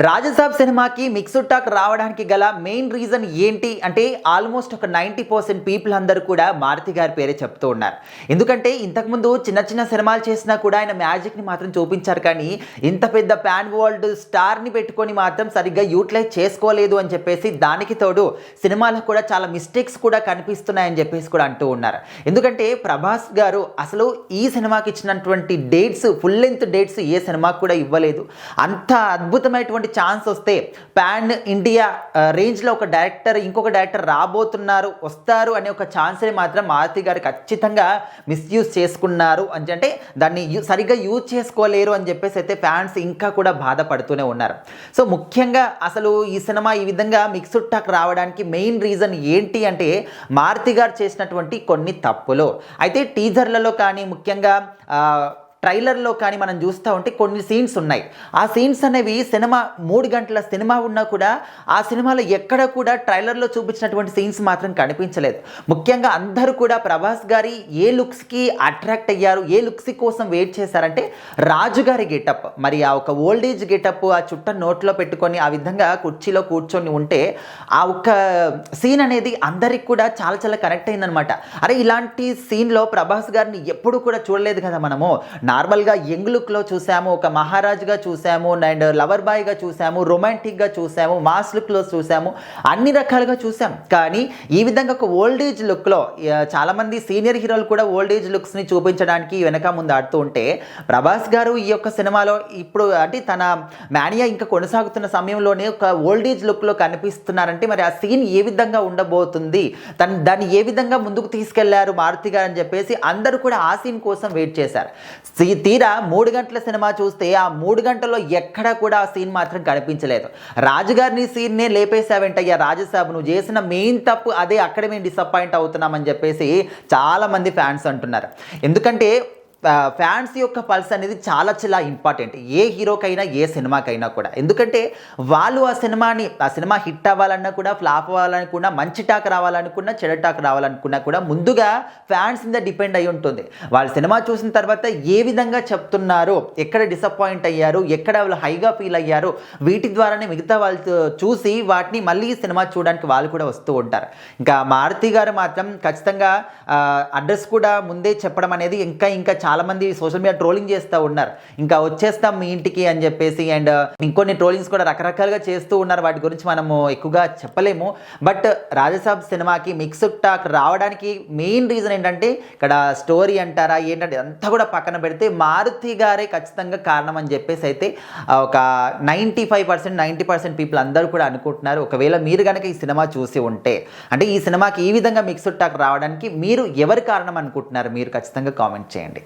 రాజసాబ్ సినిమాకి mixed talk రావడానికి గల మెయిన్ రీజన్ ఏంటి అంటే ఆల్మోస్ట్ ఒక 90% పీపుల్ అందరూ కూడా మారుతి గారి పేరే చెప్తూ ఉన్నారు. ఎందుకంటే ఇంతకుముందు చిన్న చిన్న సినిమాలు చేసినా కూడా ఆయన మ్యాజిక్ని మాత్రం చూపించారు, కానీ ఇంత పెద్ద పాన్ వరల్డ్ స్టార్ని పెట్టుకొని మాత్రం సరిగ్గా యూటిలైజ్ చేసుకోలేదు అని చెప్పేసి, దానికి తోడు సినిమాలకు కూడా చాలా మిస్టేక్స్ కూడా కనిపిస్తున్నాయని చెప్పేసి కూడా అంటూ ఉన్నారు. ఎందుకంటే ప్రభాస్ గారు అసలు ఈ సినిమాకి ఇచ్చినటువంటి డేట్స్, ఫుల్ లెంత్ డేట్స్ ఏ సినిమాకి కూడా ఇవ్వలేదు. అంత అద్భుతమైనటువంటి ఛాన్స్ వస్తే పాన్ ఇండియా రేంజ్లో ఒక డైరెక్టర్, ఇంకొక డైరెక్టర్ వస్తారు అనే ఒక ఛాన్స్ని మాత్రం మారుతి గారు ఖచ్చితంగా మిస్యూజ్ చేసుకున్నారు అని, అంటే దాన్ని సరిగ్గా యూజ్ చేసుకోలేరు అని చెప్పేసి అయితే ఫ్యాన్స్ ఇంకా కూడా బాధపడుతూనే ఉన్నారు. సో ముఖ్యంగా అసలు ఈ సినిమా ఈ విధంగా మిక్స్డ్ టాక్ రావడానికి మెయిన్ రీజన్ ఏంటి అంటే మారుతి గారు చేసినటువంటి కొన్ని తప్పులు. అయితే టీజర్లలో కానీ, ముఖ్యంగా ట్రైలర్లో కానీ మనం చూస్తూ ఉంటే కొన్ని సీన్స్ ఉన్నాయి. ఆ సీన్స్ అనేవి సినిమా 3 గంటల సినిమా ఉన్నా కూడా ఆ సినిమాలో ఎక్కడ కూడా ట్రైలర్లో చూపించినటువంటి సీన్స్ మాత్రం కనిపించలేదు. ముఖ్యంగా అందరూ కూడా ప్రభాస్ గారి ఏ లుక్స్కి అట్రాక్ట్ అయ్యారు, ఏ లుక్స్ కోసం వెయిట్ చేశారంటే రాజుగారి గెటప్. మరి ఆ ఒక ఓల్డేజ్ గెటప్, ఆ చుట్ట నోట్లో పెట్టుకొని ఆ విధంగా కుర్చీలో కూర్చొని ఉంటే ఆ ఒక్క సీన్ అనేది అందరికి కూడా చాలా చాలా కనెక్ట్ అయిందనమాట. అరే ఇలాంటి సీన్లో ప్రభాస్ గారిని ఎప్పుడు కూడా చూడలేదు కదా మనము. నార్మల్గా యంగ్ లుక్లో చూసాము, ఒక మహారాజ్గా చూసాము, అండ్ లవర్ బాయ్గా చూసాము, రొమాంటిక్గా చూసాము, మాస్ లుక్లో చూసాము, అన్ని రకాలుగా చూసాం. కానీ ఈ విధంగా ఒక ఓల్డేజ్ లుక్లో చాలామంది సీనియర్ హీరోలు కూడా ఓల్డేజ్ లుక్స్ని చూపించడానికి వెనక ముందు ఆడుతూ ఉంటే, ప్రభాస్ గారు ఈ యొక్క సినిమాలో ఇప్పుడు అంటే తన మానియా ఇంకా కొనసాగుతున్న సమయంలోనే ఒక ఓల్డేజ్ లుక్లో కనిపిస్తున్నారంటే మరి ఆ సీన్ ఏ విధంగా ఉండబోతుంది, దాన్ని ఏ విధంగా ముందుకు తీసుకెళ్లారు మారుతి గారు అని చెప్పేసి అందరూ కూడా ఆ సీన్ కోసం వెయిట్ చేశారు. తీరా 3 గంటల సినిమా చూస్తే ఆ 3 గంటల్లో ఎక్కడా కూడా ఆ సీన్ మాత్రం కనిపించలేదు. రాజుగారిని సీన్నే లేపేశావేంటయ్యా రాజసాబ్, నువ్వు చేసిన మెయిన్ తప్పు అదే, అక్కడ మేము డిసప్పాయింట్ అవుతున్నామని చెప్పేసి చాలామంది ఫ్యాన్స్ అంటున్నారు. ఎందుకంటే ఫ్యాన్స్ యొక్క పల్స్ అనేది చాలా చాలా ఇంపార్టెంట్ ఏ హీరోకైనా, ఏ సినిమాకైనా కూడా. ఎందుకంటే వాళ్ళు ఆ సినిమా హిట్ అవ్వాలన్నా కూడా, ఫ్లాప్ అవ్వాలనుకున్నా, మంచి టాక్ రావాలనుకున్నా, చెడు టాక్ రావాలనుకున్నా కూడా ముందుగా ఫ్యాన్స్ మీద డిపెండ్ అయి ఉంటుంది. వాళ్ళు సినిమా చూసిన తర్వాత ఏ విధంగా చెప్తున్నారు, ఎక్కడ డిసప్పాయింట్ అయ్యారు, ఎక్కడ వాళ్ళు హైగా ఫీల్ అయ్యారు, వీటి ద్వారానే మిగతా వాళ్ళు చూసి వాటిని మళ్ళీ సినిమా చూడడానికి వాళ్ళు కూడా వస్తూ ఉంటారు. ఇంకా మారుతి గారు మాత్రం ఖచ్చితంగా అడ్రస్ కూడా ముందే చెప్పడం అనేది ఇంకా చాలామంది సోషల్ మీడియా ట్రోలింగ్ చేస్తూ ఉన్నారు. ఇంకా వచ్చేస్తాం మీ ఇంటికి అని చెప్పేసి, అండ్ ఇంకొన్ని ట్రోలింగ్స్ కూడా రకరకాలుగా చేస్తూ ఉన్నారు. వాటి గురించి మనము ఎక్కువగా చెప్పలేము. బట్ రాజసాబ్ సినిమాకి మిక్స్డ్ టాక్ రావడానికి మెయిన్ రీజన్ ఏంటంటే, ఇక్కడ స్టోరీ అంటారా ఏంటంటే అంతా కూడా పక్కన పెడితే మారుతి గారే ఖచ్చితంగా కారణం అని చెప్పేసి అయితే ఒక 95%, 90% పీపుల్ అందరూ కూడా అనుకుంటున్నారు. ఒకవేళ మీరు కనుక ఈ సినిమా చూసి ఉంటే, అంటే ఈ సినిమాకి ఈ విధంగా మిక్స్డ్ టాక్ రావడానికి మీరు ఎవరు కారణం అనుకుంటున్నారు, మీరు ఖచ్చితంగా కామెంట్ చేయండి.